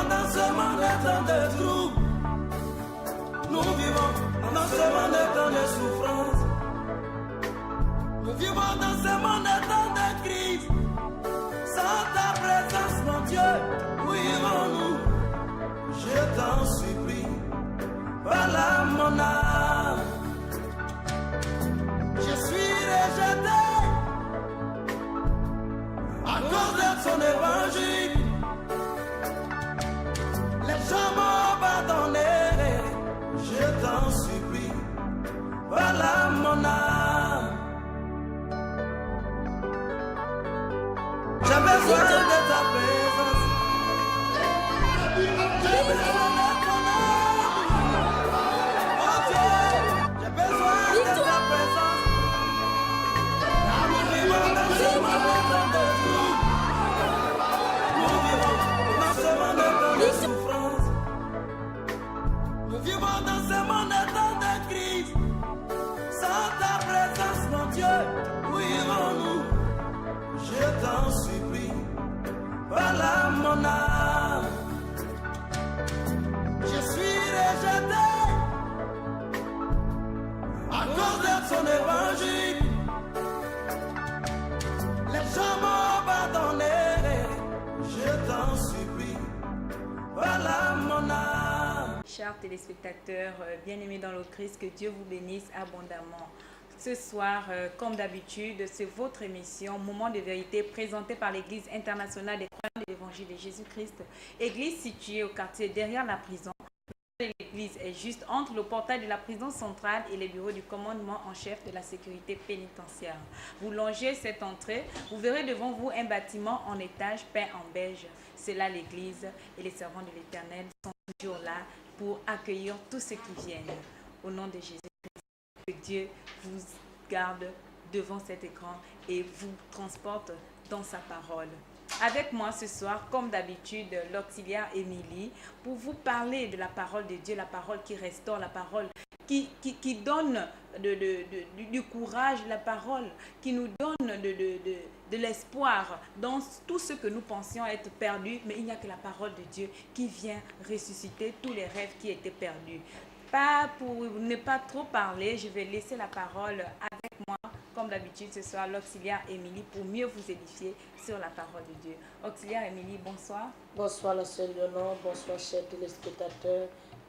vivons dans ce monde étant de troubles. Nous vivons dans ce monde étant de souffrance. Nous vivons dans ce monde étant de crise. Sans ta présence, mon Dieu, où irons-nous? Je t'en supplie, voilà mon âme. Je suis rejeté à cause de son évangile. Les gens m'ont abandonné. Je t'en supplie, voilà mon âme. J'ai besoin de ta présence. J'ai besoin de ton amour. Oh Dieu, j'ai besoin de ta présence. Nous vivons dans ce monde de tout. Nous vivons dans ce monde de souffrance. Nous vivons dans ce monde de crise. Sans ta présence, mon Dieu, où irons-nous? Je t'en supplie, voilà mon âme. Je suis rejeté à cause de son évangile. Les gens m'ont abandonné. Je t'en supplie, voilà mon âme. Chers téléspectateurs, bien-aimés dans le Christ, que Dieu vous bénisse abondamment. Ce soir, comme d'habitude, c'est votre émission Moment de vérité présentée par l'Église internationale des croyants de l'Évangile de Jésus-Christ. Église située au quartier derrière la prison. L'église est juste entre le portail de la prison centrale et les bureaux du commandement en chef de la sécurité pénitentiaire. Vous longez cette entrée, vous verrez devant vous un bâtiment en étage peint en beige. C'est là l'église et les servants de l'Éternel sont toujours là pour accueillir tous ceux qui viennent. Au nom de Jésus-Christ, que Dieu vous garde devant cet écran et vous transporte dans sa parole. Avec moi ce soir, comme d'habitude, l'auxiliaire Émilie, pour vous parler de la parole de Dieu, la parole qui restaure, la parole qui donne du courage, la parole qui nous donne de l'espoir dans tout ce que nous pensions être perdu, mais il n'y a que la parole de Dieu qui vient ressusciter tous les rêves qui étaient perdus. Pas pour ne pas trop parler, je vais laisser la parole avec moi, comme d'habitude ce soir, l'auxiliaire Émilie, pour mieux vous édifier sur la parole de Dieu. Auxiliaire Émilie, bonsoir. Bonsoir la sœur Léonore, bonsoir chers téléspectateurs,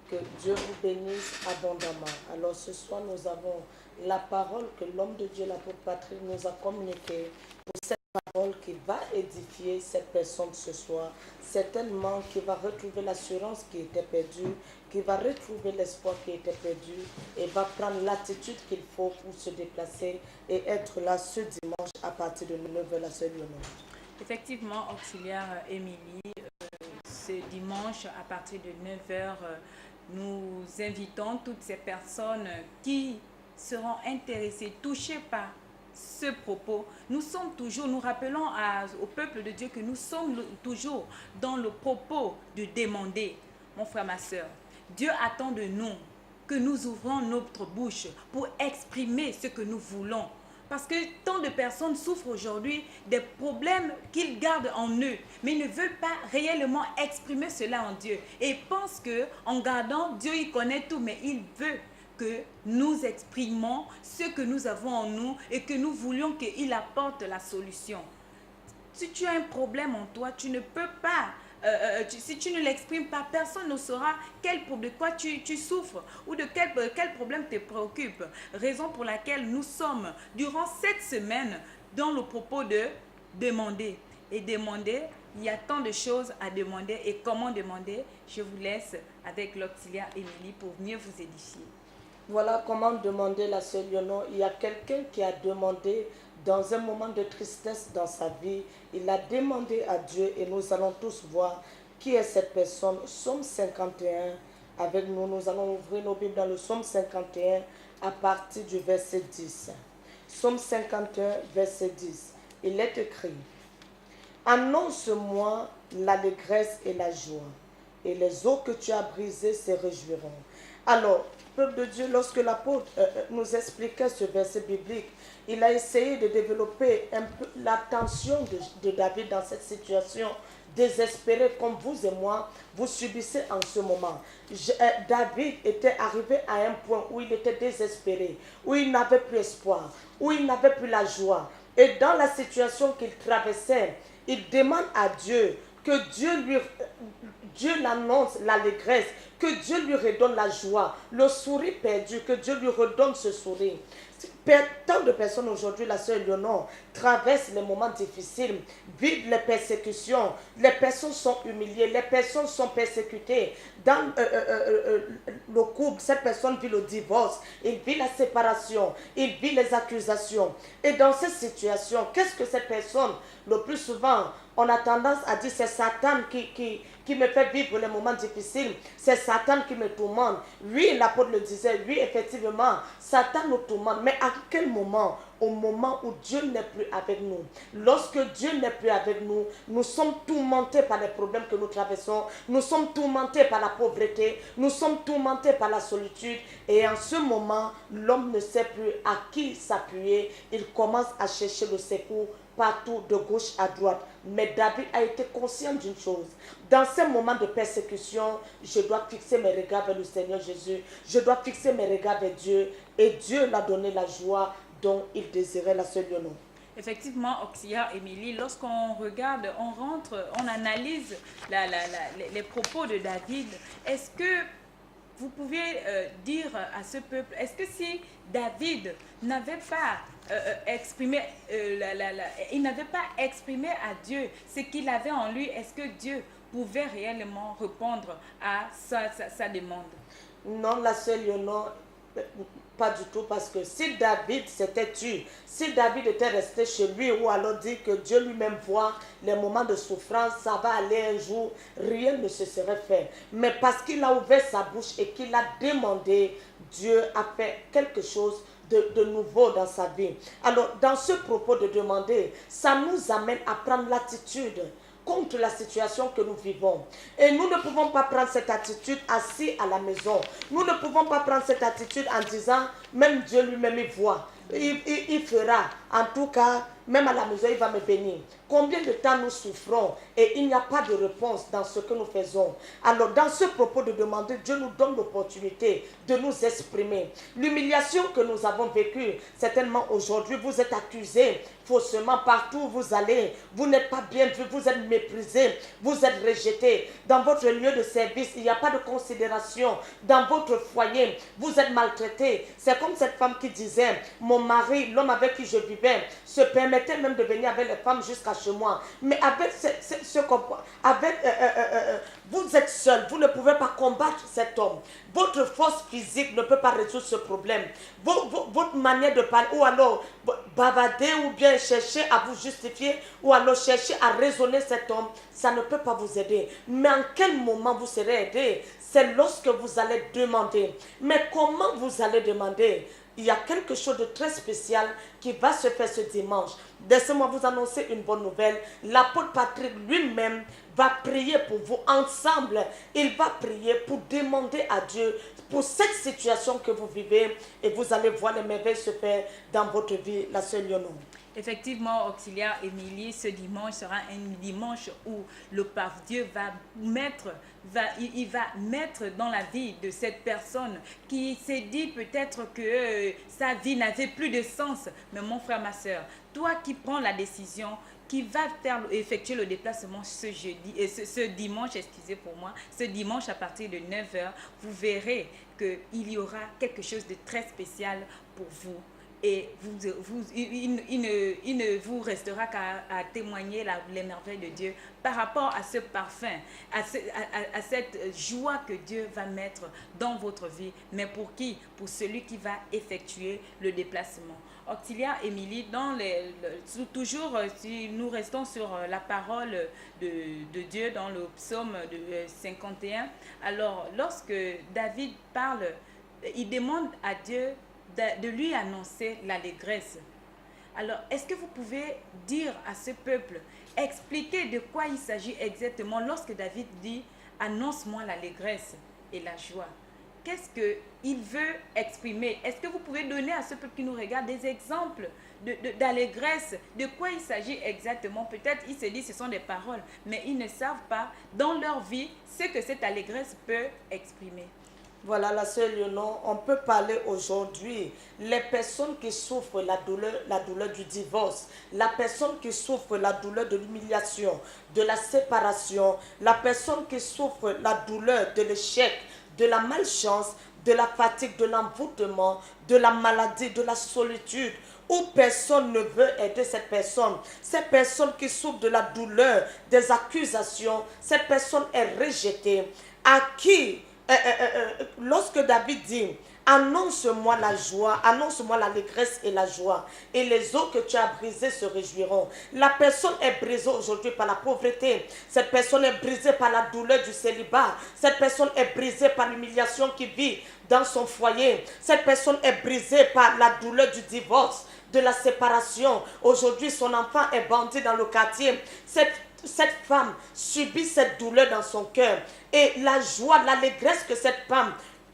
que Dieu vous bénisse abondamment. Alors ce soir nous avons la parole que l'homme de Dieu, l'apôtre Patrick, nous a communiquée pour cette parole qui va édifier cette personne ce soir, certainement qui va retrouver l'assurance qui était perdue, qui va retrouver l'espoir qui était perdu et va prendre l'attitude qu'il faut pour se déplacer et être là ce dimanche à partir de 9h la sœur Léonore. Effectivement, auxiliaire Émilie, ce dimanche à partir de 9h, nous invitons toutes ces personnes qui seront intéressées, touchées par ce propos. Nous rappelons au peuple de Dieu que nous sommes toujours dans le propos de demander. Mon frère, ma soeur, Dieu attend de nous que nous ouvrons notre bouche pour exprimer ce que nous voulons. Parce que tant de personnes souffrent aujourd'hui des problèmes qu'ils gardent en eux, mais ne veulent pas réellement exprimer cela en Dieu. Et pensent qu'en gardant, Dieu il connaît tout, mais il veut que nous exprimons ce que nous avons en nous et que nous voulions qu'il apporte la solution. Si tu as un problème en toi, tu ne peux pas, si tu ne l'exprimes pas, personne ne saura de quoi tu souffres ou de quel problème te préoccupe. Raison pour laquelle nous sommes, durant cette semaine, dans le propos de demander. Et demander, il y a tant de choses à demander. Et comment demander? Je vous laisse avec l'auxiliaire Émilie pour mieux vous édifier. Voilà comment demander la sœur Léonore. Il y a quelqu'un qui a demandé dans un moment de tristesse dans sa vie. Il a demandé à Dieu et nous allons tous voir qui est cette personne. Psaume 51, avec nous, nous allons ouvrir nos Bibles dans le Psaume 51 à partir du verset 10. Psaume 51, verset 10. Il est écrit: annonce-moi l'allégresse et la joie, et les eaux que tu as brisées se réjouiront. Alors, peuple de Dieu, lorsque l'apôtre nous expliquait ce verset biblique, il a essayé de développer un peu l'attention de David dans cette situation désespérés comme vous et moi, vous subissez en ce moment. David était arrivé à un point où il était désespéré, où il n'avait plus espoir, où il n'avait plus la joie. Et dans la situation qu'il traversait, il demande à Dieu que Dieu l'annonce l'allégresse, que Dieu lui redonne la joie, le sourire perdu, que Dieu lui redonne ce sourire. Tant de personnes aujourd'hui, la sœur Léonore, traversent les moments difficiles, vivent les persécutions, les personnes sont humiliées, les personnes sont persécutées. Dans le couple, cette personne vit le divorce, il vit la séparation, il vit les accusations. Et dans cette situation, qu'est-ce que cette personne, le plus souvent, on a tendance à dire c'est Satan qui me fait vivre les moments difficiles, c'est Satan qui me tourmente. Oui, l'apôtre le disait, oui, effectivement, Satan nous tourmente, mais à quel moment? Au moment où Dieu n'est plus avec nous. Lorsque Dieu n'est plus avec nous, nous sommes tourmentés par les problèmes que nous traversons, nous sommes tourmentés par la pauvreté, nous sommes tourmentés par la solitude, et en ce moment, l'homme ne sait plus à qui s'appuyer, il commence à chercher le secours partout, de gauche à droite. Mais David a été conscient d'une chose. Dans ces moments de persécution, je dois fixer mes regards vers le Seigneur Jésus. Je dois fixer mes regards vers Dieu. Et Dieu l'a donné la joie dont il désirait, la seule Léonore. Effectivement, Auxiliaire Émilie, lorsqu'on regarde, on rentre, on analyse les propos de David, est-ce que vous pouvez dire à ce peuple, est-ce que si David n'avait pas exprimé, il n'avait pas exprimé à Dieu ce qu'il avait en lui, est-ce que Dieu pouvait réellement répondre à sa demande? Non, la seule Léonore, pas du tout, parce que si David s'était tué, si David était resté chez lui, ou alors dit que Dieu lui-même voit les moments de souffrance, ça va aller un jour, rien ne se serait fait. Mais parce qu'il a ouvert sa bouche et qu'il a demandé, Dieu a fait quelque chose de nouveau dans sa vie. Alors, dans ce propos de demander, ça nous amène à prendre l'attitude contre la situation que nous vivons. Et nous ne pouvons pas prendre cette attitude assis à la maison. Nous ne pouvons pas prendre cette attitude en disant, même Dieu lui-même il voit. Il fera. En tout cas, même à la maison, il va me bénir. Combien de temps nous souffrons et il n'y a pas de réponse dans ce que nous faisons. Alors, dans ce propos de demander, Dieu nous donne l'opportunité de nous exprimer. L'humiliation que nous avons vécue, certainement aujourd'hui, vous êtes accusés faussement partout où vous allez. Vous n'êtes pas bien vu, vous êtes méprisés, vous êtes rejetés. Dans votre lieu de service, il n'y a pas de considération. Dans votre foyer, vous êtes maltraités. C'est comme cette femme qui disait, mon mari, l'homme avec qui je vivais, se permettait même de venir avec les femmes jusqu'à chez moi. Mais avec vous êtes seul, vous ne pouvez pas combattre cet homme. Votre force physique ne peut pas résoudre ce problème. Votre manière de parler, ou alors bavarder, ou bien chercher à vous justifier, ou alors chercher à raisonner cet homme, ça ne peut pas vous aider. Mais en quel moment vous serez aidé? C'est lorsque vous allez demander. Mais comment vous allez demander? Il y a quelque chose de très spécial qui va se faire ce dimanche. Laissez-moi vous annoncer une bonne nouvelle. L'apôtre Patrick lui-même va prier pour vous ensemble. Il va prier pour demander à Dieu pour cette situation que vous vivez. Et vous allez voir les merveilles se faire dans votre vie, la sœur Léonore. Effectivement, Auxiliaire Émilie, ce dimanche sera un dimanche où le Père Dieu va mettre dans la vie de cette personne qui s'est dit peut-être que sa vie n'avait plus de sens. Mais mon frère, ma soeur, toi qui prends la décision, qui va effectuer le déplacement ce dimanche, ce dimanche à partir de 9h, vous verrez qu'il y aura quelque chose de très spécial pour vous. Et il ne vous restera qu'à témoigner les merveilles de Dieu par rapport à ce parfum, à cette joie que Dieu va mettre dans votre vie. Mais pour qui? Pour celui qui va effectuer le déplacement. Auxiliaire Émilie, toujours si nous restons sur la parole de Dieu dans le psaume de 51, alors lorsque David parle, il demande à Dieu de lui annoncer l'allégresse. Alors, est-ce que vous pouvez dire à ce peuple, expliquer de quoi il s'agit exactement lorsque David dit « Annonce-moi l'allégresse et la joie ». qu'est-ce qu'il veut exprimer? Est-ce que vous pouvez donner à ceux qui nous regardent des exemples d'allégresse? De quoi il s'agit exactement? Peut-être ils se disent que ce sont des paroles, mais ils ne savent pas dans leur vie ce que cette allégresse peut exprimer. Voilà, la sœur Lionon, on peut parler aujourd'hui, les personnes qui souffrent la douleur du divorce, la personne qui souffre la douleur de l'humiliation, de la séparation, la personne qui souffre la douleur de l'échec, de la malchance, de la fatigue, de l'envoûtement, de la maladie, de la solitude, où personne ne veut aider cette personne. Cette personne qui souffre de la douleur, des accusations, cette personne est rejetée. À qui lorsque David dit, annonce-moi la joie, annonce-moi l'allégresse et la joie, et les eaux que tu as brisées se réjouiront. La personne est brisée aujourd'hui par la pauvreté, cette personne est brisée par la douleur du célibat, cette personne est brisée par l'humiliation qui vit dans son foyer, cette personne est brisée par la douleur du divorce, de la séparation. Aujourd'hui, son enfant est bandit dans le quartier. Cette femme subit cette douleur dans son cœur. Et la joie, l'allégresse que cette femme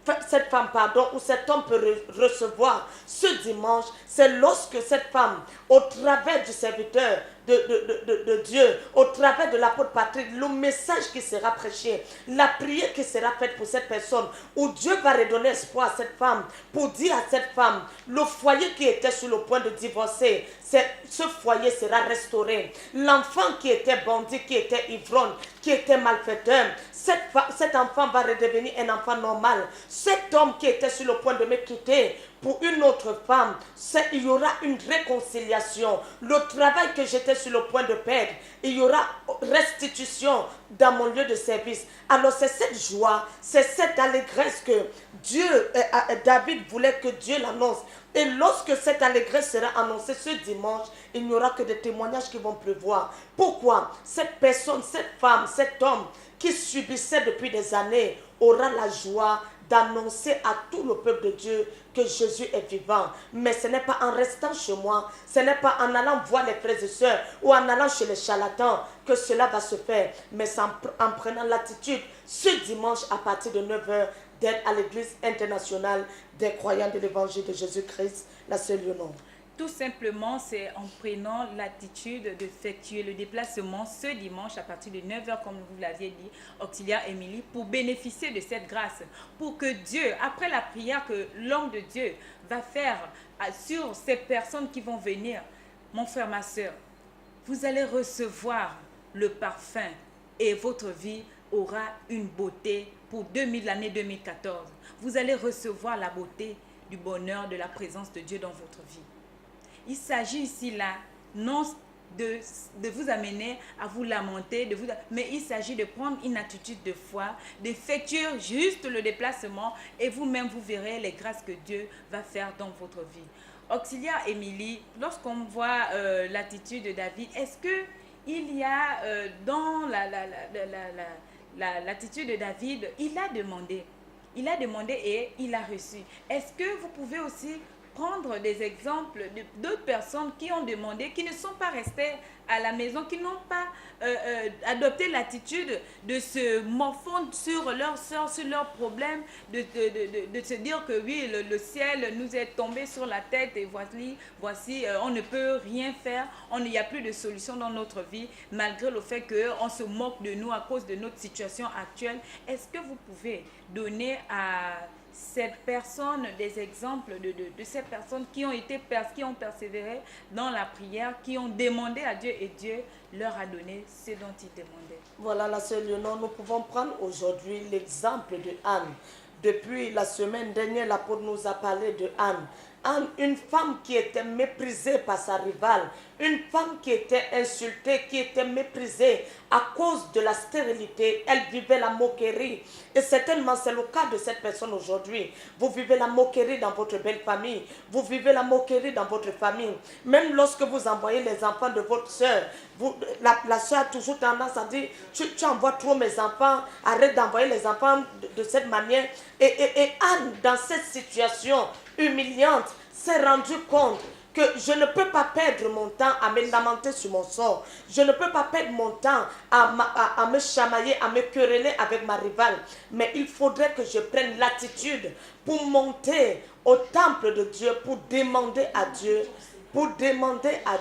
ou cet homme peut recevoir ce dimanche, c'est lorsque cette femme, au travers du serviteur de Dieu, au travers de l'apôtre Patrick, le message qui sera prêché, la prière qui sera faite pour cette personne, où Dieu va redonner espoir à cette femme, pour dire à cette femme, le foyer qui était sur le point de divorcer, ce foyer sera restauré. L'enfant qui était bandit, qui était ivrogne, qui était malfaiteur, cet enfant va redevenir un enfant normal. Cet homme qui était sur le point de me quitter pour une autre femme, il y aura une réconciliation. Le travail que j'étais sur le point de perdre, il y aura restitution dans mon lieu de service. Alors c'est cette joie, c'est cette allégresse que David voulait que Dieu l'annonce. Et lorsque cette allégresse sera annoncée ce dimanche, il n'y aura que des témoignages qui vont pleuvoir. Pourquoi? Cette personne, cette femme, cet homme qui subissait depuis des années aura la joie d'annoncer à tout le peuple de Dieu que Jésus est vivant. Mais ce n'est pas en restant chez moi, ce n'est pas en allant voir les frères et sœurs ou en allant chez les charlatans que cela va se faire, mais c'est en prenant l'attitude ce dimanche à partir de 9h d'être à l'église internationale des croyants de l'évangile de Jésus-Christ, la seule Lionon. Tout simplement, c'est en prenant l'attitude d'effectuer le déplacement ce dimanche à partir de 9h, comme vous l'aviez dit, auxiliaire Émilie, pour bénéficier de cette grâce. Pour que Dieu, après la prière que l'homme de Dieu va faire sur ces personnes qui vont venir, mon frère, ma soeur, vous allez recevoir le parfum et votre vie aura une beauté pour l'année 2014. Vous allez recevoir la beauté du bonheur, de la présence de Dieu dans votre vie. Il s'agit ici là, non de vous amener à vous lamenter, mais il s'agit de prendre une attitude de foi, d'effectuer juste le déplacement et vous-même vous verrez les grâces que Dieu va faire dans votre vie. Auxiliaire Émilie, lorsqu'on voit l'attitude de David, est-ce qu'il y a dans l'attitude de David, il a demandé et il a reçu. Est-ce que vous pouvez aussi prendre des exemples d'autres personnes qui ont demandé, qui ne sont pas restées à la maison, qui n'ont pas adopté l'attitude de se morfondre sur leurs sœurs, sur leurs problèmes, de se dire que oui, le ciel nous est tombé sur la tête et voici on ne peut rien faire, il n'y a plus de solution dans notre vie, malgré le fait qu'on se moque de nous à cause de notre situation actuelle. Est-ce que vous pouvez donner à cette personne des exemples de ces personnes qui ont persévéré dans la prière, qui ont demandé à Dieu et Dieu leur a donné ce dont ils demandaient? Voilà, la sœur Lionon, nous pouvons prendre aujourd'hui l'exemple de Anne. Depuis la semaine dernière, l'apôtre nous a parlé de Anne. Anne, une femme qui était méprisée par sa rivale, une femme qui était insultée, qui était méprisée à cause de la stérilité. Elle vivait la moquerie. Et certainement, c'est le cas de cette personne aujourd'hui. Vous vivez la moquerie dans votre belle famille. Vous vivez la moquerie dans votre famille. Même lorsque vous envoyez les enfants de votre soeur, la soeur a toujours tendance à dire, tu envoies trop mes enfants, arrête d'envoyer les enfants de cette manière. Et Anne, dans cette situation humiliante, s'est rendue compte que je ne peux pas perdre mon temps à me lamenter sur mon sort. Je ne peux pas perdre mon temps à me chamailler, à me quereller avec ma rivale. Mais il faudrait que je prenne l'attitude pour monter au temple de Dieu, pour demander à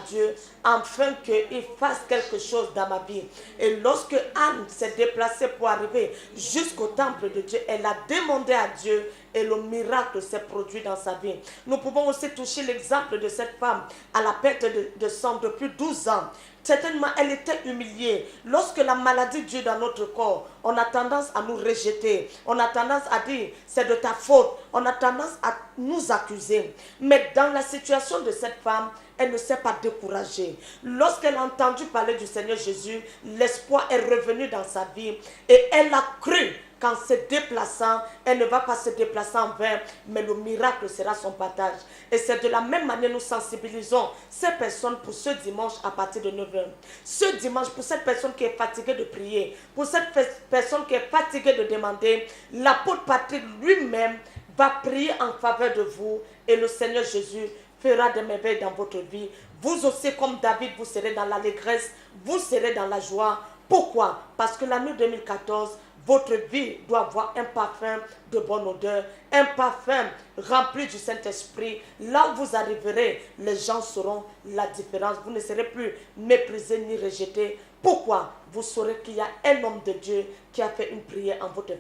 Dieu afin qu'il fasse quelque chose dans ma vie. Et lorsque Anne s'est déplacée pour arriver jusqu'au temple de Dieu, elle a demandé à Dieu et le miracle s'est produit dans sa vie. Nous pouvons aussi toucher l'exemple de cette femme à la perte de sang depuis 12 ans. Certainement, elle était humiliée. Lorsque la maladie dure dans notre corps, on a tendance à nous rejeter. On a tendance à dire, c'est de ta faute. On a tendance à nous accuser. Mais dans la situation de cette femme, elle ne s'est pas découragée. Lorsqu'elle a entendu parler du Seigneur Jésus, l'espoir est revenu dans sa vie. Et elle a cru qu'en se déplaçant, elle ne va pas se déplacer en vain, mais le miracle sera son partage. Et c'est de la même manière nous sensibilisons ces personnes pour ce dimanche à partir de 9h. Ce dimanche, pour cette personne qui est fatiguée de prier, pour cette personne qui est fatiguée de demander, l'apôtre Patrick lui-même va prier en faveur de vous et le Seigneur Jésus fera des merveilles dans votre vie. Vous aussi, comme David, vous serez dans l'allégresse, vous serez dans la joie. Pourquoi? Parce que l'année 2014, votre vie doit avoir un parfum de bonne odeur, un parfum rempli du Saint-Esprit. Là où vous arriverez, les gens sauront la différence. Vous ne serez plus méprisé ni rejeté. Pourquoi? Vous saurez qu'il y a un homme de Dieu qui a fait une prière en votre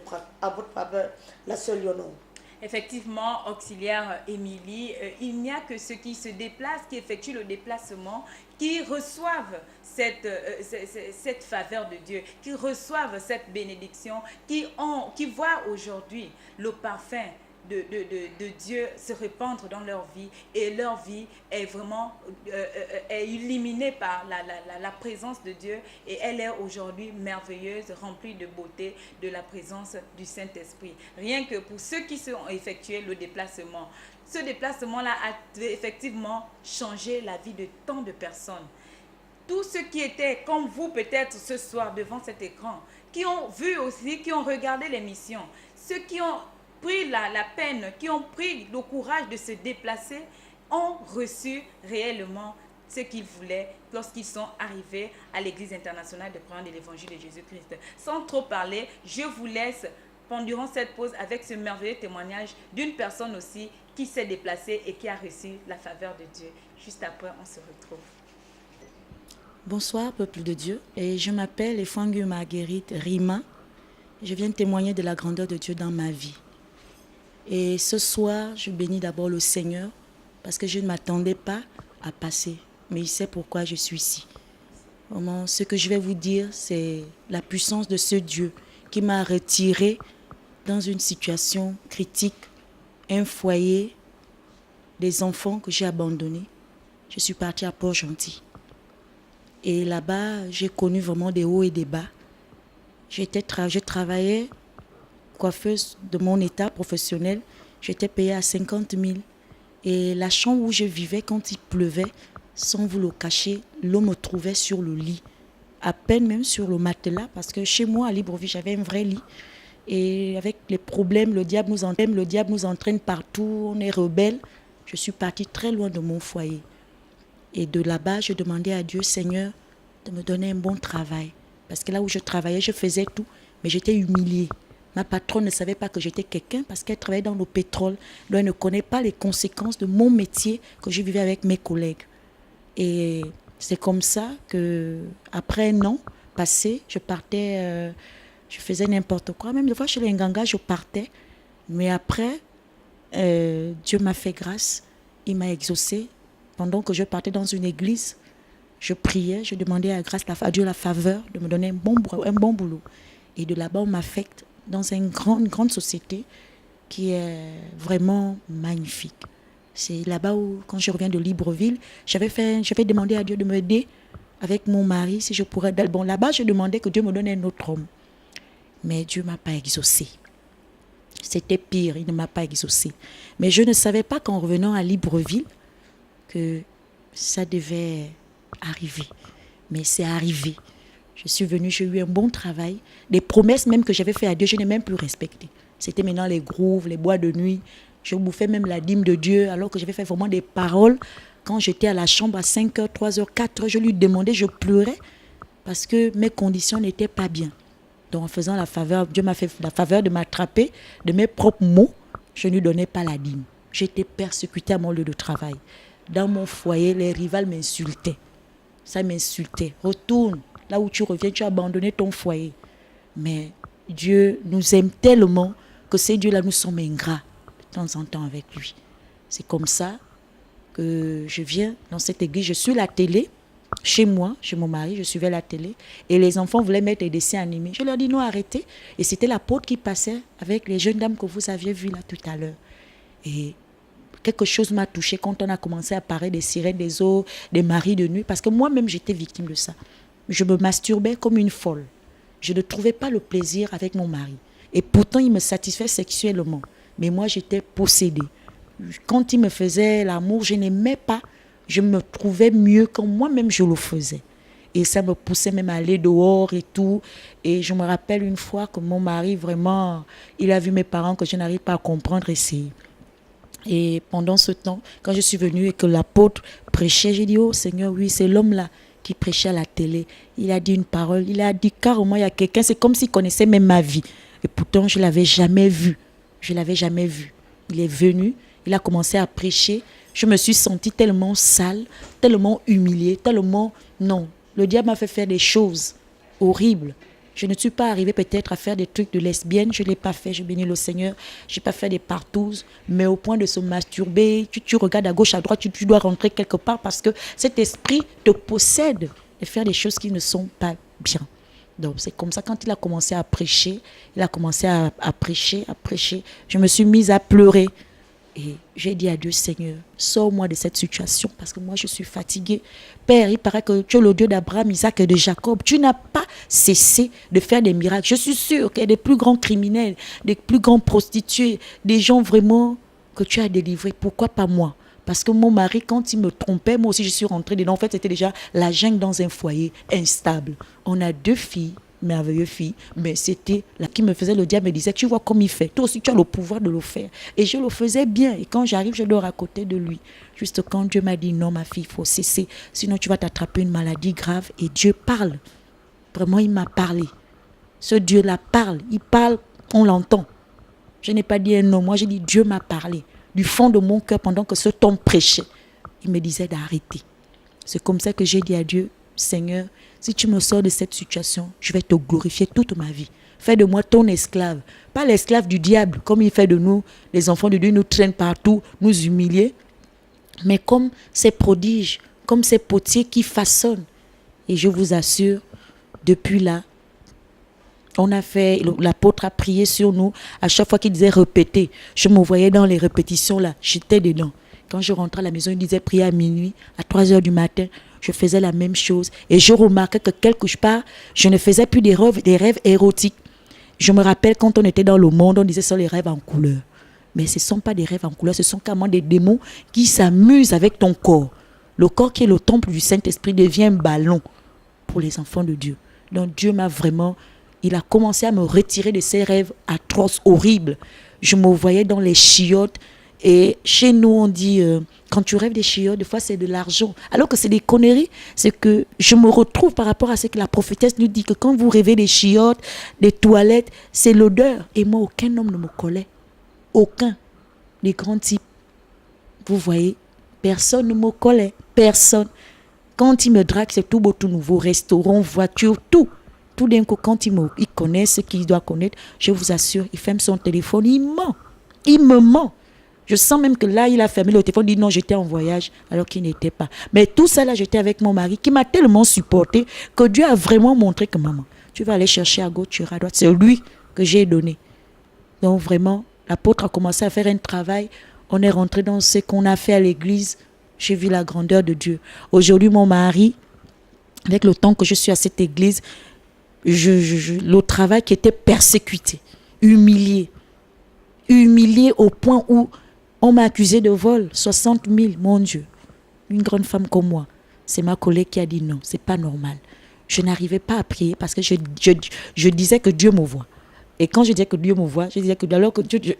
faveur, la sœur Lyonon. Effectivement, auxiliaire Émilie, il n'y a que ceux qui se déplacent, qui effectuent le déplacement, qui reçoivent cette faveur de Dieu, qui reçoivent cette bénédiction, qui voient aujourd'hui le parfum de Dieu se répandre dans leur vie, et leur vie est vraiment est illuminée par la présence de Dieu, et elle est aujourd'hui merveilleuse, remplie de beauté, de la présence du Saint-Esprit. Rien que pour ceux qui ont effectué le déplacement, ce déplacement-là a effectivement changé la vie de tant de personnes. Tous ceux qui étaient comme vous peut-être ce soir devant cet écran, qui ont vu aussi, qui ont regardé l'émission, ceux qui ont pris la peine, qui ont pris le courage de se déplacer, ont reçu réellement ce qu'ils voulaient lorsqu'ils sont arrivés à l'Église internationale de croyants de l'Évangile de Jésus-Christ. Sans trop parler, je vous laisse durant cette pause avec ce merveilleux témoignage d'une personne aussi qui s'est déplacée et qui a reçu la faveur de Dieu. Juste après, on se retrouve. Bonsoir, peuple de Dieu. Et je m'appelle Efwangu Marguerite Rima. Je viens témoigner de la grandeur de Dieu dans ma vie. Et ce soir, je bénis d'abord le Seigneur parce que je ne m'attendais pas à passer. Mais il sait pourquoi je suis ici. Vraiment, ce que je vais vous dire, c'est la puissance de ce Dieu qui m'a retiré dans une situation critique, un foyer, des enfants que j'ai abandonnés. Je suis partie à Port-Gentil. Et là-bas, j'ai connu vraiment des hauts et des bas. Je travaillais coiffeuse de mon état professionnel. J'étais payée à 50 000. Et la chambre où je vivais, quand il pleuvait, sans vous le cacher, l'eau me trouvait sur le lit. À peine même sur le matelas, parce que chez moi, à Libreville, j'avais un vrai lit. Et avec les problèmes, le diable nous entraîne partout, on est rebelles. Je suis partie très loin de mon foyer. Et de là-bas, je demandais à Dieu, Seigneur, de me donner un bon travail. Parce que là où je travaillais, je faisais tout, mais j'étais humiliée. Ma patronne ne savait pas que j'étais quelqu'un parce qu'elle travaillait dans le pétrole. Donc elle ne connaît pas les conséquences de mon métier que je vivais avec mes collègues. Et c'est comme ça qu'après un an passé, je partais, je faisais n'importe quoi. Même des fois chez les Nganga, je partais. Mais après, Dieu m'a fait grâce. Il m'a exaucé. Pendant que je partais dans une église, je priais, je demandais à Dieu la faveur de me donner un bon boulot. Et de là-bas, on m'affecte dans une grande société qui est vraiment magnifique. C'est là-bas où, quand je reviens de Libreville, j'avais demandé à Dieu de m'aider avec mon mari, si je pourrais. Bon, là-bas, je demandais que Dieu me donne un autre homme. Mais Dieu ne m'a pas exaucé. C'était pire, il ne m'a pas exaucé. Mais je ne savais pas qu'en revenant à Libreville, que ça devait arriver. Mais c'est arrivé. Je suis venue, j'ai eu un bon travail. Des promesses même que j'avais faites à Dieu, je n'ai même plus respectées. C'était maintenant les grooves, les bois de nuit. Je bouffais même la dîme de Dieu, alors que j'avais fait vraiment des paroles Quand j'étais à la chambre à 5h, 3h, 4h, je lui demandais, je pleurais parce que mes conditions n'étaient pas bien. Donc en faisant la faveur, Dieu m'a fait la faveur de m'attraper de mes propres mots, je ne lui donnais pas la dîme. J'étais persécutée à mon lieu de travail. Dans mon foyer, les rivales m'insultaient. Ça m'insultait. Retourne, là où tu reviens, tu as abandonné ton foyer. Mais Dieu nous aime tellement que ces dieux-là, nous sommes ingrats de temps en temps avec lui. C'est comme ça que je viens dans cette église. Je suis la télé, chez moi, chez mon mari, je suivais la télé. Et les enfants voulaient mettre des dessins animés. Je leur dis non, arrêtez. Et c'était l'apôtre qui passait avec les jeunes dames que vous aviez vues là tout à l'heure. Et quelque chose m'a touchée quand on a commencé à parler des sirènes des eaux, des maris de nuit. Parce que moi-même, j'étais victime de ça. Je me masturbais comme une folle. Je ne trouvais pas le plaisir avec mon mari. Et pourtant, il me satisfait sexuellement. Mais moi, j'étais possédée. Quand il me faisait l'amour, je n'aimais pas. Je me trouvais mieux quand moi-même je le faisais. Et ça me poussait même à aller dehors et tout. Et je me rappelle une fois que mon mari, vraiment, il a vu mes parents que je n'arrive pas à comprendre ici. Et pendant ce temps, quand je suis venue et que l'apôtre prêchait, j'ai dit, oh Seigneur, oui, c'est l'homme-là qui prêchait à la télé. Il a dit une parole, il a dit carrément, il y a quelqu'un, c'est comme s'il connaissait même ma vie. Et pourtant, je ne l'avais jamais vu. Je ne l'avais jamais vu. Il est venu, il a commencé à prêcher. Je me suis sentie tellement sale, tellement humiliée, tellement... Non, le diable m'a fait faire des choses horribles. Je ne suis pas arrivée peut-être à faire des trucs de lesbienne, je ne l'ai pas fait, je bénis le Seigneur. Je n'ai pas fait des partouzes, mais au point de se masturber, tu regardes à gauche, à droite, tu dois rentrer quelque part parce que cet esprit te possède de faire des choses qui ne sont pas bien. Donc c'est comme ça, quand il a commencé à prêcher, à prêcher, je me suis mise à pleurer. Et j'ai dit à Dieu, Seigneur, sors-moi de cette situation parce que moi je suis fatiguée. Père, il paraît que tu es le Dieu d'Abraham, Isaac et de Jacob. Tu n'as pas cessé de faire des miracles. Je suis sûre qu'il y a des plus grands criminels, des plus grands prostituées, des gens vraiment que tu as délivrés. Pourquoi pas moi? Parce que mon mari, quand il me trompait, moi aussi je suis rentrée dedans. En fait, c'était déjà la jungle dans un foyer instable. On a 2 filles. Merveilleuse fille, mais c'était là qui me faisait le diable, me disait, tu vois comme il fait, toi aussi tu as le pouvoir de le faire. Et je le faisais bien, et quand j'arrive, je dors à côté de lui. Juste quand Dieu m'a dit, non ma fille, il faut cesser, sinon tu vas t'attraper une maladie grave. Et Dieu parle, vraiment il m'a parlé. Ce Dieu-là parle, il parle, on l'entend. Je n'ai pas dit un non, moi j'ai dit Dieu m'a parlé. Du fond de mon cœur, pendant que ce homme prêchait, il me disait d'arrêter. C'est comme ça que j'ai dit à Dieu, Seigneur, si tu me sors de cette situation, je vais te glorifier toute ma vie. Fais de moi ton esclave. Pas l'esclave du diable, comme il fait de nous, les enfants de Dieu, nous traînent partout, nous humilier. Mais comme ces prodiges, comme ces potiers qui façonnent. Et je vous assure, depuis là, l'apôtre a prié sur nous. À chaque fois qu'il disait répéter, je me voyais dans les répétitions là, j'étais dedans. Quand je rentrais à la maison, il disait prier à minuit, à 3h du matin. Je faisais la même chose. Et je remarquais que quelque part, je ne faisais plus des rêves érotiques. Je me rappelle quand on était dans le monde, on disait ça les rêves en couleur. Mais ce ne sont pas des rêves en couleur, ce sont carrément des démons qui s'amusent avec ton corps. Le corps qui est le temple du Saint-Esprit devient un ballon pour les enfants de Dieu. Donc Dieu m'a vraiment... Il a commencé à me retirer de ces rêves atroces, horribles. Je me voyais dans les chiottes. Et chez nous, on dit, quand tu rêves des chiottes, des fois c'est de l'argent. Alors que c'est des conneries. C'est que je me retrouve par rapport à ce que la prophétesse nous dit, que quand vous rêvez des chiottes, des toilettes, c'est l'odeur. Et moi, aucun homme ne me collait. Aucun. Les grands types. Vous voyez, personne ne me collait. Personne. Quand il me drague, c'est tout beau, tout nouveau. Restaurant, voiture, tout. Tout d'un coup, quand il connaît ce qu'il doit connaître, je vous assure, il ferme son téléphone, il ment. Il me ment. Je sens même que là, il a fermé le téléphone, il dit non, j'étais en voyage, alors qu'il n'était pas. Mais tout ça, là, j'étais avec mon mari qui m'a tellement supporté que Dieu a vraiment montré que maman, tu vas aller chercher à gauche, tu iras à droite. C'est lui que j'ai donné. Donc vraiment, l'apôtre a commencé à faire un travail. On est rentré dans ce qu'on a fait à l'église. J'ai vu la grandeur de Dieu. Aujourd'hui, mon mari, avec le temps que je suis à cette église, le travail qui était persécuté, humilié au point où on m'a accusé de vol, 60 000, mon Dieu. Une grande femme comme moi. C'est ma collègue qui a dit non, c'est pas normal. Je n'arrivais pas à prier parce que je disais que Dieu me voit. Et quand je disais que Dieu me voit, je disais que alors que Dieu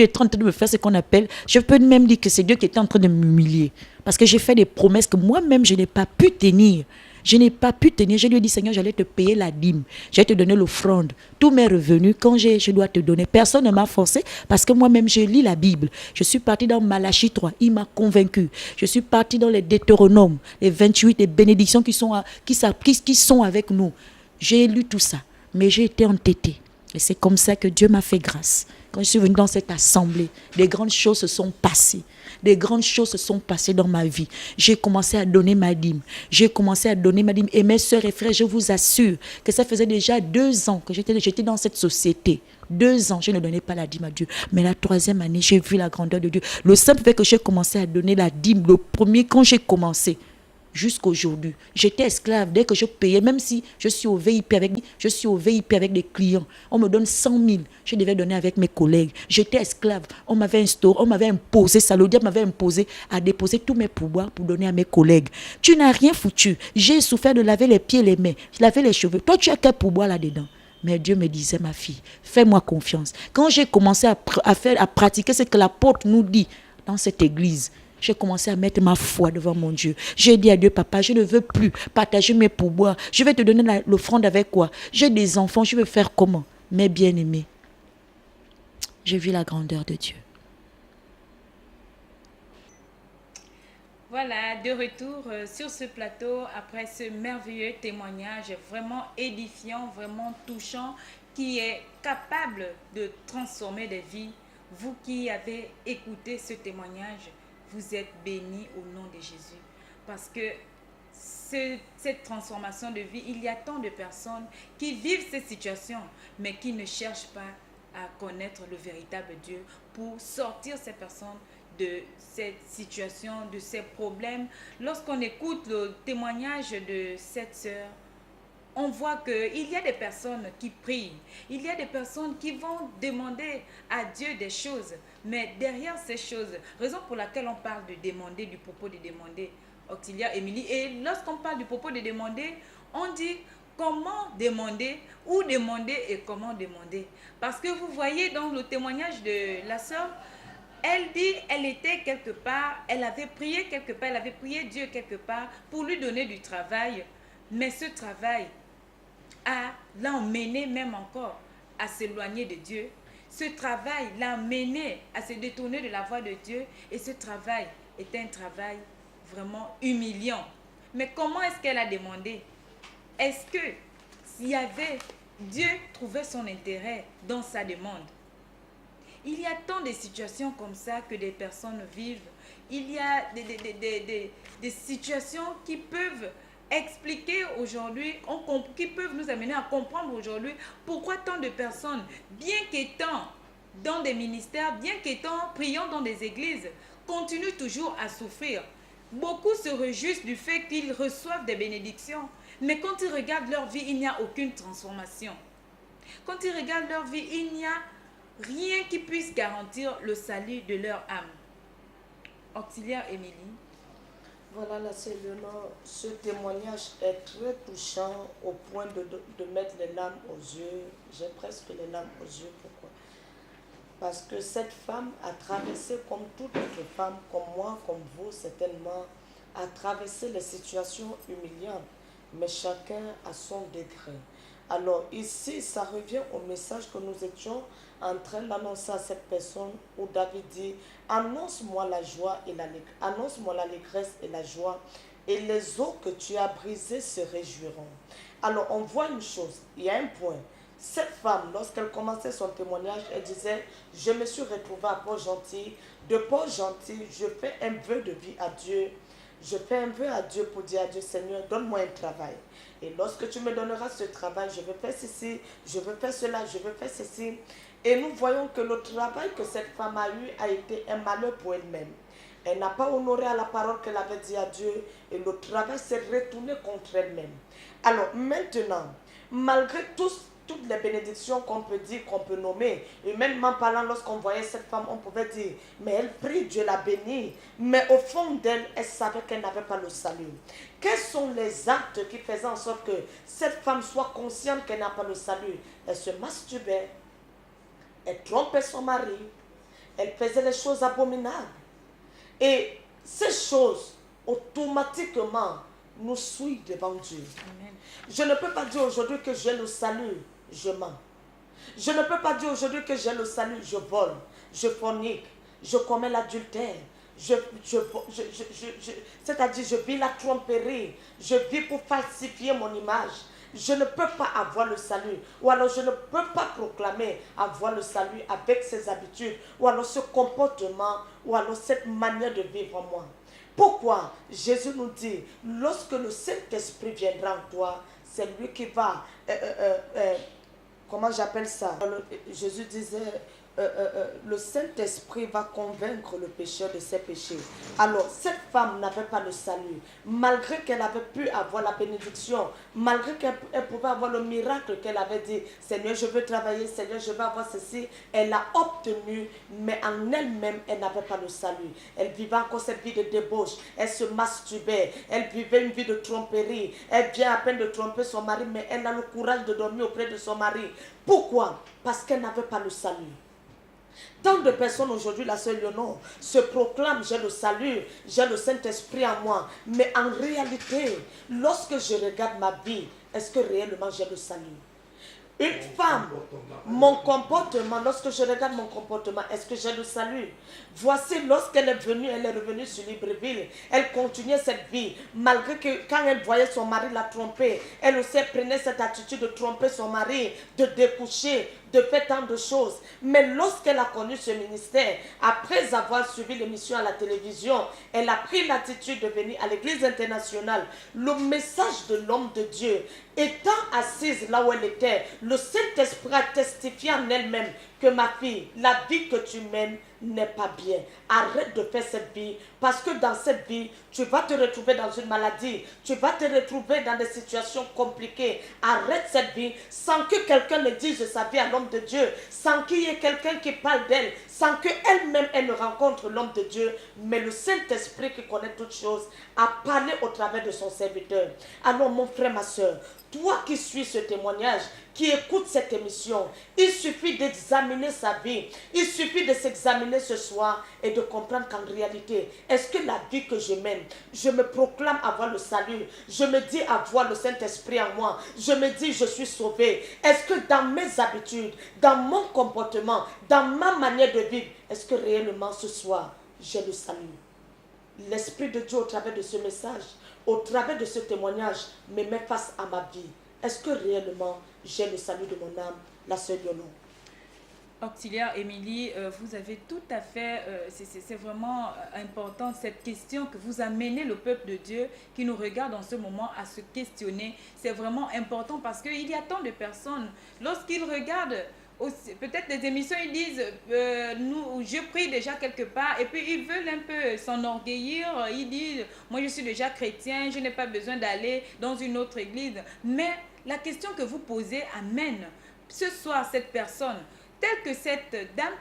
est en train de me faire ce qu'on appelle, je peux même dire que c'est Dieu qui était en train de m'humilier. Parce que j'ai fait des promesses que moi-même, je n'ai pas pu tenir. Je n'ai pas pu tenir. Je lui ai dit, Seigneur, j'allais te payer la dîme. J'allais te donner l'offrande. Tous mes revenus, quand je dois te donner. Personne ne m'a forcé parce que moi-même, je lis la Bible. Je suis partie dans Malachie 3. Il m'a convaincu. Je suis partie dans les Deutéronomes, les 28, les bénédictions qui sont avec nous. J'ai lu tout ça. Mais j'ai été entêtée. Et c'est comme ça que Dieu m'a fait grâce. Quand je suis venue dans cette assemblée, des grandes choses se sont passées. Des grandes choses se sont passées dans ma vie. J'ai commencé à donner ma dîme. Et mes soeurs et frères, je vous assure que ça faisait déjà 2 ans que j'étais dans cette société. 2 ans, je ne donnais pas la dîme à Dieu. Mais la 3e année, j'ai vu la grandeur de Dieu. Le simple fait que j'ai commencé à donner la dîme, le premier, quand j'ai commencé, jusqu'aujourd'hui. J'étais esclave dès que je payais, même si je suis au VIP avec des clients. On me donne 100 000, je devais donner avec mes collègues. J'étais esclave. On m'avait imposé ça. Le diable m'avait imposé à déposer tous mes pouvoirs pour donner à mes collègues. Tu n'as rien foutu. J'ai souffert de laver les pieds et les mains, laver les cheveux. Toi, tu as quel pouvoir là-dedans? Mais Dieu me disait, ma fille, fais-moi confiance. Quand j'ai commencé à pratiquer ce que l'apôtre nous dit dans cette église, j'ai commencé à mettre ma foi devant mon Dieu. J'ai dit à Dieu, papa, je ne veux plus partager mes pourboires. Je vais te donner l'offrande avec quoi? J'ai des enfants, je vais faire comment? Mais bien aimé, j'ai vu la grandeur de Dieu. Voilà, de retour sur ce plateau après ce merveilleux témoignage vraiment édifiant, vraiment touchant, qui est capable de transformer des vies. Vous qui avez écouté ce témoignage, vous êtes bénis au nom de Jésus. Parce que cette transformation de vie, il y a tant de personnes qui vivent cette situation, mais qui ne cherchent pas à connaître le véritable Dieu pour sortir ces personnes de cette situation, de ces problèmes. Lorsqu'on écoute le témoignage de cette sœur, on voit qu'il y a des personnes qui prient, il y a des personnes qui vont demander à Dieu des choses, mais derrière ces choses, raison pour laquelle on parle de demander, du propos de demander, auxiliaire Émilie, et lorsqu'on parle du propos de demander, on dit comment demander, où demander et comment demander. Parce que vous voyez dans le témoignage de la sœur, elle dit, elle était quelque part, elle avait prié quelque part, elle avait prié Dieu quelque part pour lui donner du travail, mais ce travail l'a emmené même encore à s'éloigner de Dieu. Ce travail l'a amené à se détourner de la voie de Dieu, et ce travail est un travail vraiment humiliant. Mais comment est-ce qu'elle a demandé? Est-ce que Dieu trouvait son intérêt dans sa demande? Il y a tant de situations comme ça que des personnes vivent. Il y a des situations qui peuvent expliquer aujourd'hui, qui peuvent nous amener à comprendre aujourd'hui pourquoi tant de personnes, bien qu'étant dans des ministères, bien qu'étant priant dans des églises, continuent toujours à souffrir. Beaucoup se réjouissent du fait qu'ils reçoivent des bénédictions, mais quand ils regardent leur vie, il n'y a aucune transformation. Quand ils regardent leur vie, il n'y a rien qui puisse garantir le salut de leur âme. Auxiliaire Émilie. Voilà, la sœur Léonore, ce témoignage est très touchant au point de mettre les larmes aux yeux. J'ai presque les larmes aux yeux. Pourquoi? Parce que cette femme a traversé, comme toute autre femme, comme moi, comme vous certainement, a traversé les situations humiliantes. Mais chacun a son degré. Alors ici, ça revient au message que nous étions en train d'annoncer à cette personne où David dit, annonce-moi la joie et annonce-moi l'allégresse et la joie, et les eaux que tu as brisées se réjouiront. Alors on voit une chose, il y a un point. Cette femme, lorsqu'elle commençait son témoignage, elle disait, je me suis retrouvée à Port-Gentil. De Port-Gentil, je fais un vœu de vie à Dieu. Je fais un vœu à Dieu pour dire à Dieu, Seigneur, donne-moi un travail. Et lorsque tu me donneras ce travail, je vais faire ceci, je vais faire cela, je vais faire ceci. Et nous voyons que le travail que cette femme a eu a été un malheur pour elle-même. Elle n'a pas honoré à la parole qu'elle avait dit à Dieu, et le travail s'est retourné contre elle-même. Alors maintenant, malgré toutes les bénédictions qu'on peut dire, qu'on peut nommer, et même en parlant, lorsqu'on voyait cette femme, on pouvait dire, mais elle prie, Dieu la bénit, mais au fond d'elle, elle savait qu'elle n'avait pas le salut. Quels sont les actes qui faisaient en sorte que cette femme soit consciente qu'elle n'a pas le salut? Elle se masturbait, elle trompait son mari, elle faisait les choses abominables. Et ces choses, automatiquement, nous suivent devant Dieu. Amen. Je ne peux pas dire aujourd'hui que j'ai le salut, je mens. Je ne peux pas dire aujourd'hui que j'ai le salut, je vole, je fornique, je commets l'adultère, c'est-à-dire je vis la tromperie, je vis pour falsifier mon image. Je ne peux pas avoir le salut, ou alors je ne peux pas proclamer avoir le salut avec ces habitudes, ou alors ce comportement, ou alors cette manière de vivre en moi. Pourquoi Jésus nous dit, lorsque le Saint-Esprit viendra en toi, c'est lui qui va, comment j'appelle ça? Jésus disait, le Saint-Esprit va convaincre le pécheur de ses péchés. Alors, cette femme n'avait pas le salut. Malgré qu'elle avait pu avoir la bénédiction, malgré qu'elle pouvait avoir le miracle qu'elle avait dit, Seigneur, je veux travailler, Seigneur, je veux avoir ceci, elle l'a obtenu, mais en elle-même, elle n'avait pas le salut. Elle vivait encore cette vie de débauche, elle se masturbait, elle vivait une vie de tromperie, elle vient à peine de tromper son mari, mais elle a le courage de dormir auprès de son mari. Pourquoi? Parce qu'elle n'avait pas le salut. Tant de personnes aujourd'hui, la sœur Léonore, se proclament, j'ai le salut, j'ai le Saint-Esprit en moi. Mais en réalité, lorsque je regarde ma vie, est-ce que réellement j'ai le salut? Une femme, mon comportement, lorsque je regarde mon comportement, est-ce que j'ai le salut? Voici, lorsqu'elle est venue, elle est revenue sur Libreville, elle continuait cette vie, malgré que quand elle voyait son mari la tromper, elle aussi prenait cette attitude de tromper son mari, de découcher, de faire tant de choses. Mais lorsqu'elle a connu ce ministère, après avoir suivi l'émission à la télévision, elle a pris l'attitude de venir à l'église internationale. Le message de l'homme de Dieu, étant assise là où elle était, le Saint-Esprit a testifié en elle-même que ma fille, la vie que tu mènes n'est pas bien. Arrête de faire cette vie, parce que dans cette vie, tu vas te retrouver dans une maladie, tu vas te retrouver dans des situations compliquées. Arrête cette vie sans que quelqu'un ne dise sa vie à l'homme de Dieu, sans qu'il y ait quelqu'un qui parle d'elle, sans qu'elle-même elle ne rencontre l'homme de Dieu. Mais le Saint-Esprit qui connaît toutes choses a parlé au travers de son serviteur. Alors mon frère, ma soeur, toi qui suis ce témoignage, qui écoute cette émission, il suffit d'examiner sa vie, il suffit de s'examiner ce soir et de comprendre qu'en réalité, est-ce que la vie que je mène, je me proclame avoir le salut, je me dis avoir le Saint-Esprit en moi, je me dis je suis sauvé. Est-ce que dans mes habitudes, dans mon comportement, dans ma manière de vivre, est-ce que réellement ce soir, j'ai le salut? L'Esprit de Dieu au travers de ce message, au travers de ce témoignage, me met face à ma vie. Est-ce que réellement j'ai le salut de mon âme, la sœur Léonore? Auxiliaire Émilie, vous avez tout à fait, c'est vraiment important cette question que vous amenez le peuple de Dieu qui nous regarde en ce moment à se questionner. C'est vraiment important parce qu'il y a tant de personnes, lorsqu'ils regardent peut-être des émissions, ils disent je prie déjà quelque part, et puis ils veulent un peu s'enorgueillir, ils disent moi je suis déjà chrétien, je n'ai pas besoin d'aller dans une autre église. Mais la question que vous posez amène ce soir cette personne, telle que cette dame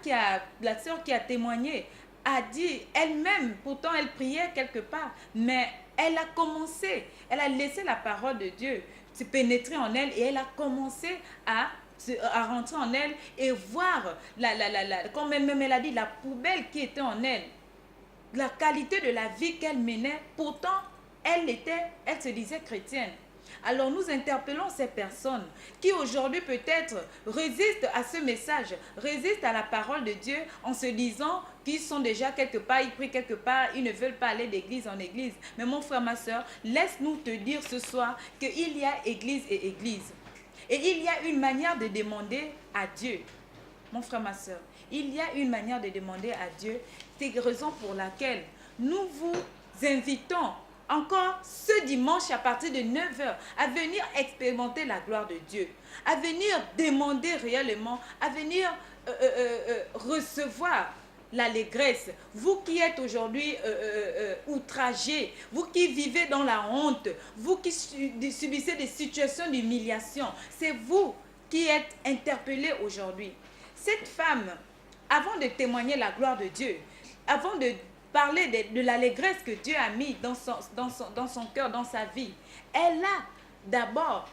la sœur qui a témoigné, a dit elle-même, pourtant elle priait quelque part, mais elle a commencé, elle a laissé la parole de Dieu se pénétrer en elle et elle a commencé à rentrer en elle et voir, comme même elle a dit, la poubelle qui était en elle, la qualité de la vie qu'elle menait. Pourtant, elle se disait chrétienne. Alors nous interpellons ces personnes qui aujourd'hui peut-être résistent à ce message, résistent à la parole de Dieu en se disant qu'ils sont déjà quelque part, ils prient quelque part, ils ne veulent pas aller d'église en église. Mais mon frère, ma soeur, laisse-nous te dire ce soir qu'il y a église et église. Et il y a une manière de demander à Dieu. Mon frère, ma soeur, il y a une manière de demander à Dieu. C'est la raison pour laquelle nous vous invitons encore ce dimanche à partir de 9h à venir expérimenter la gloire de Dieu, à venir demander réellement, à venir recevoir l'allégresse. Vous qui êtes aujourd'hui outragés, vous qui vivez dans la honte, vous qui subissez des situations d'humiliation, c'est vous qui êtes interpellés aujourd'hui. Cette femme, avant de témoigner la gloire de Dieu, avant de parler de l'allégresse que Dieu a mis dans son cœur, dans sa vie, elle a d'abord,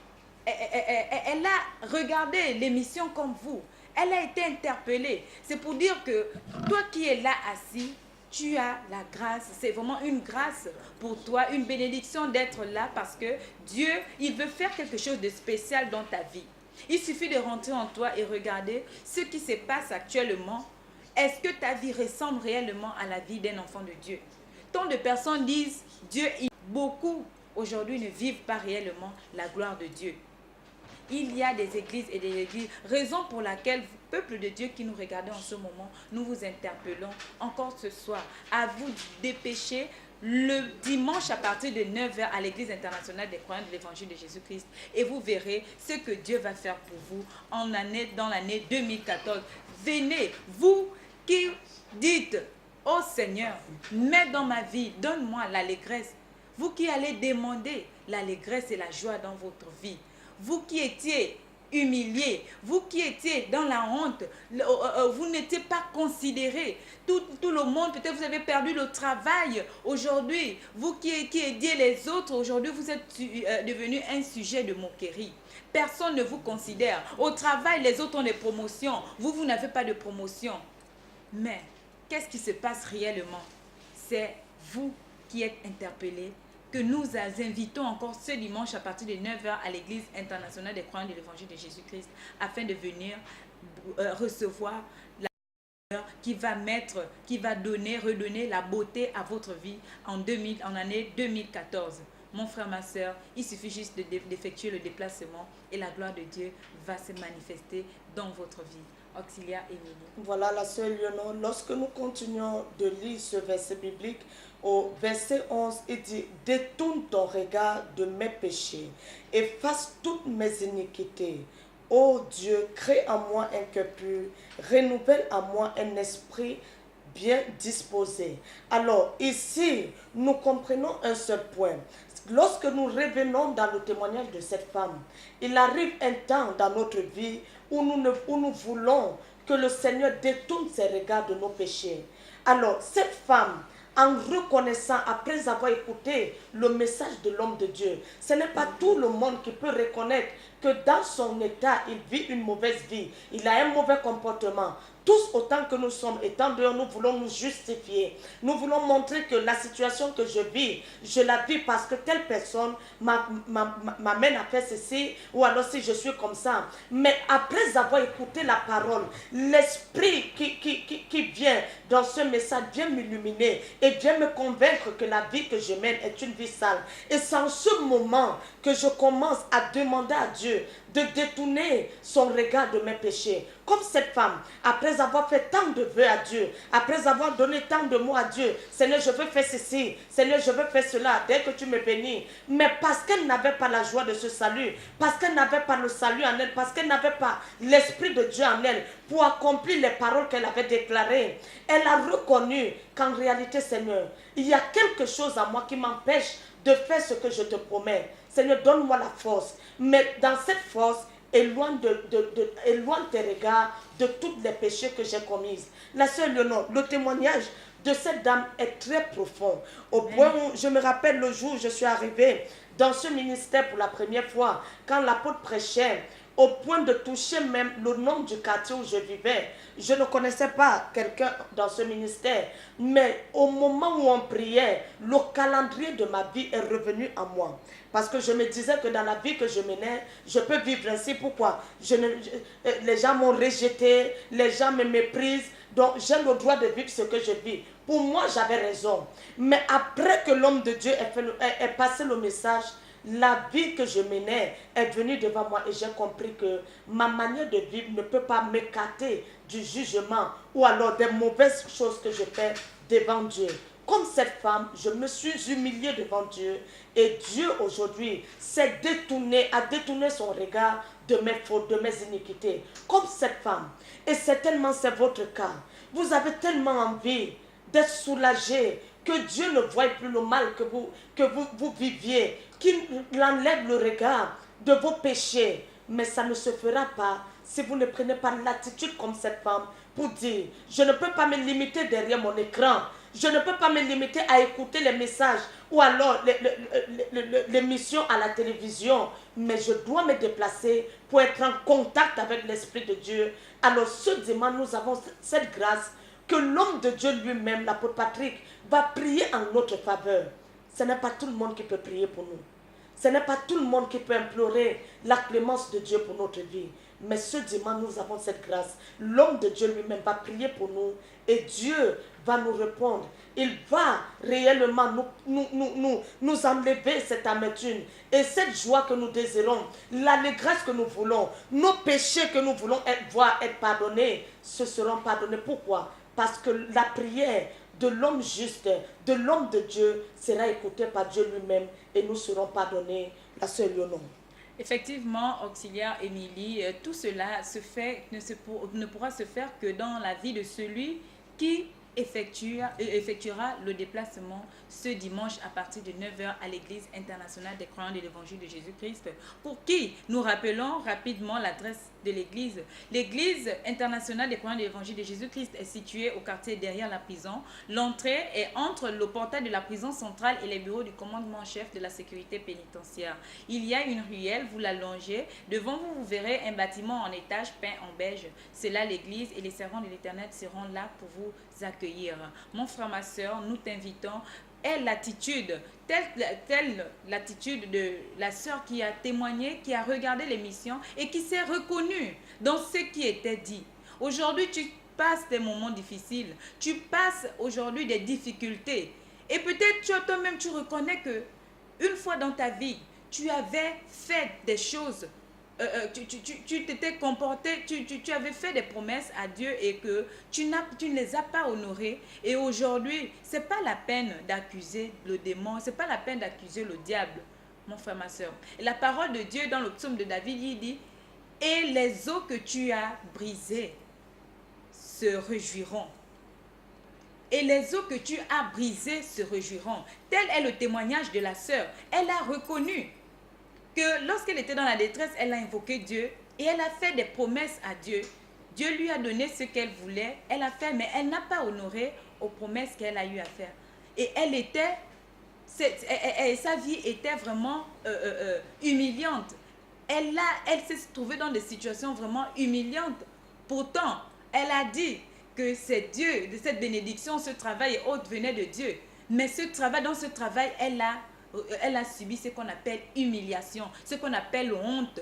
elle a regardé l'émission comme vous. Elle a été interpellée. C'est pour dire que toi qui es là assis, tu as la grâce. C'est vraiment une grâce pour toi, une bénédiction d'être là parce que Dieu, il veut faire quelque chose de spécial dans ta vie. Il suffit de rentrer en toi et regarder ce qui se passe actuellement. Est-ce que ta vie ressemble réellement à la vie d'un enfant de Dieu? Tant de personnes disent Dieu, beaucoup aujourd'hui ne vivent pas réellement la gloire de Dieu. Il y a des églises et des églises, raison pour laquelle, peuple de Dieu qui nous regardez en ce moment, nous vous interpellons encore ce soir à vous dépêcher le dimanche à partir de 9 h à l'église internationale des croyants de l'évangile de Jésus-Christ et vous verrez ce que Dieu va faire pour vous dans l'année 2014. Venez, vous qui dites, oh Seigneur, mets dans ma vie, donne-moi l'allégresse. Vous qui allez demander l'allégresse et la joie dans votre vie. Vous qui étiez humiliés, vous qui étiez dans la honte, vous n'étiez pas considérés. Tout le monde, peut-être vous avez perdu le travail aujourd'hui. Vous qui aidiez les autres, aujourd'hui vous êtes devenu un sujet de moquerie. Personne ne vous considère. Au travail, les autres ont des promotions. Vous n'avez pas de promotion. Mais qu'est-ce qui se passe réellement? C'est vous qui êtes interpellés, que nous invitons encore ce dimanche à partir de 9 h à l'église internationale des croyants de l'évangile de Jésus-Christ afin de venir recevoir la qui va redonner la beauté à votre vie en année 2014. Mon frère, ma soeur, il suffit juste d'effectuer le déplacement et la gloire de Dieu va se manifester dans votre vie. Auxilia Émilie. Voilà la sœur Lionel. Lorsque nous continuons de lire ce verset biblique, au verset 11, il dit « Détourne ton regard de mes péchés, efface toutes mes iniquités. Ô Dieu, crée en moi un cœur pur, renouvelle en moi un esprit bien disposé. » Alors ici, nous comprenons un seul point. Lorsque nous revenons dans le témoignage de cette femme, il arrive un temps dans notre vie où nous voulons que le Seigneur détourne ses regards de nos péchés. Alors cette femme, en reconnaissant, après avoir écouté le message de l'homme de Dieu, ce n'est pas tout le monde qui peut reconnaître que dans son état, il vit une mauvaise vie, il a un mauvais comportement. Tous autant que nous sommes, étant dehors, nous voulons nous justifier. Nous voulons montrer que la situation que je vis, je la vis parce que telle personne m'amène à faire ceci, ou alors si je suis comme ça. Mais après avoir écouté la parole, l'esprit qui vient dans ce message vient m'illuminer et vient me convaincre que la vie que je mène est une vie sale. Et c'est en ce moment que je commence à demander à Dieu de détourner son regard de mes péchés. Comme cette femme, après avoir fait tant de vœux à Dieu, après avoir donné tant de mots à Dieu, Seigneur, je veux faire ceci, Seigneur, je veux faire cela, dès que tu me bénis. Mais parce qu'elle n'avait pas la joie de ce salut, parce qu'elle n'avait pas le salut en elle, parce qu'elle n'avait pas l'Esprit de Dieu en elle pour accomplir les paroles qu'elle avait déclarées, elle a reconnu qu'en réalité, Seigneur, il y a quelque chose en moi qui m'empêche de faire ce que je te promets. Seigneur, donne-moi la force. Mais dans cette force, éloigne tes regards de tous les péchés que j'ai commis. La sœur Léonore, le témoignage de cette dame est très profond. Au point où je me rappelle le jour où je suis arrivée dans ce ministère pour la première fois, quand l'apôtre prêchait, au point de toucher même le nom du quartier où je vivais. Je ne connaissais pas quelqu'un dans ce ministère, mais au moment où on priait, le calendrier de ma vie est revenu à moi. Parce que je me disais que dans la vie que je menais, je peux vivre ainsi. Pourquoi? Les gens m'ont rejeté, les gens me méprisent, donc j'ai le droit de vivre ce que je vis. Pour moi, j'avais raison. Mais après que l'homme de Dieu ait passé le message, la vie que je menais est venue devant moi et j'ai compris que ma manière de vivre ne peut pas m'écarter du jugement ou alors des mauvaises choses que je fais devant Dieu. Comme cette femme, je me suis humiliée devant Dieu et Dieu aujourd'hui s'est détourné, a détourné son regard de mes fautes, de mes iniquités. Comme cette femme. Et c'est votre cas. Vous avez tellement envie d'être soulagé, que Dieu ne voie plus le mal que vous viviez, qu'il enlève le regard de vos péchés. Mais ça ne se fera pas si vous ne prenez pas l'attitude comme cette femme pour dire, je ne peux pas me limiter derrière mon écran. Je ne peux pas me limiter à écouter les messages ou alors l'émission à la télévision, mais je dois me déplacer pour être en contact avec l'Esprit de Dieu. Alors ce dimanche, nous avons cette grâce que l'homme de Dieu lui-même, l'apôtre Patrick, va prier en notre faveur. Ce n'est pas tout le monde qui peut prier pour nous. Ce n'est pas tout le monde qui peut implorer la clémence de Dieu pour notre vie. Mais ce dimanche, nous avons cette grâce. L'homme de Dieu lui-même va prier pour nous et Dieu va nous répondre. Il va réellement nous enlever cette amertume et cette joie que nous désirons, l'allégresse que nous voulons, nos péchés que nous voulons voir être pardonnés, ce seront pardonnés. Pourquoi? Parce que la prière de l'homme juste, de l'homme de Dieu, sera écoutée par Dieu lui-même et nous serons pardonnés. La sœur Lyonon. Effectivement, auxiliaire Émilie, tout cela ne pourra se faire que dans la vie de celui qui effectuera le déplacement ce dimanche à partir de 9h à l'Église internationale des croyants de l'Évangile de Jésus-Christ. Pour qui nous rappelons rapidement l'adresse de l'Église. L'Église internationale des croyants de l'Évangile de Jésus-Christ est située au quartier derrière la prison. L'entrée est entre le portail de la prison centrale et les bureaux du commandement en chef de la sécurité pénitentiaire. Il y a une ruelle, vous la longez. Devant vous, vous verrez un bâtiment en étage peint en beige. C'est là l'Église et les servants de l'Éternel seront là pour vous accueillir. Mon frère, ma soeur, nous t'invitons. Est l'attitude, telle l'attitude de la sœur qui a témoigné, qui a regardé l'émission et qui s'est reconnue dans ce qui était dit. Aujourd'hui, tu passes des moments difficiles, tu passes aujourd'hui des difficultés et peut-être toi-même tu reconnais que une fois dans ta vie, tu avais fait des choses. Tu t'étais comporté, tu avais fait des promesses à Dieu et que tu ne les as pas honorées. Et aujourd'hui, ce n'est pas la peine d'accuser le démon, ce n'est pas la peine d'accuser le diable, mon frère, ma soeur. Et la parole de Dieu dans le psaume de David, il dit « Et les os que tu as brisés se réjouiront. » Et les os que tu as brisés se réjouiront. Tel est le témoignage de la sœur. Elle a reconnu que lorsqu'elle était dans la détresse, elle a invoqué Dieu et elle a fait des promesses à Dieu. Dieu lui a donné ce qu'elle voulait, elle a fait, mais elle n'a pas honoré aux promesses qu'elle a eu à faire. Et sa vie était vraiment humiliante. Elle s'est trouvée dans des situations vraiment humiliantes. Pourtant, elle a dit que c'est Dieu, de cette bénédiction, ce travail et autres venait de Dieu. Mais dans ce travail, elle a subi ce qu'on appelle humiliation, ce qu'on appelle honte.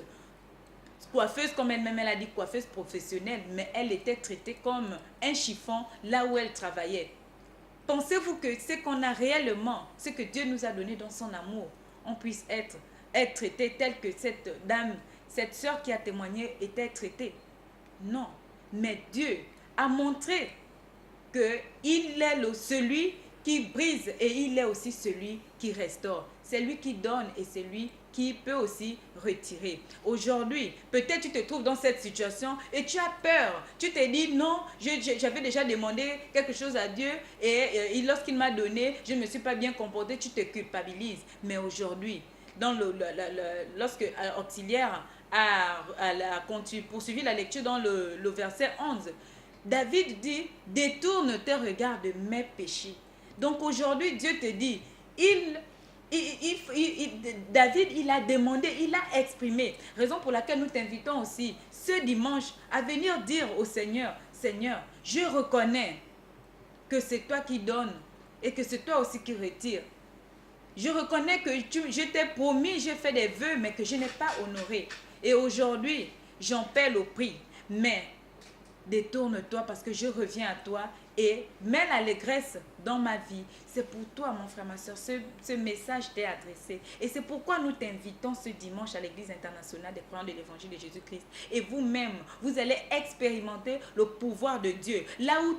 Coiffeuse, comme elle-même elle a dit, coiffeuse professionnelle, mais elle était traitée comme un chiffon là où elle travaillait. Pensez-vous que ce qu'on a réellement, ce que Dieu nous a donné dans son amour, on puisse être traité tel que cette dame, cette sœur qui a témoigné était traitée? Non, mais Dieu a montré qu'il est celui qui brise et il est aussi celui qui restaure. C'est lui qui donne et c'est lui qui peut aussi retirer. Aujourd'hui, peut-être tu te trouves dans cette situation et tu as peur. Tu te dis non, j'avais déjà demandé quelque chose à Dieu et lorsqu'il m'a donné, je ne me suis pas bien comporté, tu te culpabilises. Mais aujourd'hui, lorsque Auxiliaire a poursuivi la lecture dans le verset 11, David dit, détourne tes regards de mes péchés. Donc aujourd'hui, Dieu te dit, David, il a demandé, il a exprimé. Raison pour laquelle nous t'invitons aussi ce dimanche à venir dire au Seigneur, Seigneur, je reconnais que c'est toi qui donnes et que c'est toi aussi qui retires. Je reconnais que je t'ai promis, j'ai fait des vœux, mais que je n'ai pas honoré. Et aujourd'hui, j'en paie le prix. Mais détourne-toi parce que je reviens à toi et mets l'allégresse dans ma vie. C'est pour toi, mon frère, ma soeur, ce message t'est adressé. Et c'est pourquoi nous t'invitons ce dimanche à l'Église internationale des croyants de l'Évangile de Jésus-Christ. Et vous-même, vous allez expérimenter le pouvoir de Dieu. Là où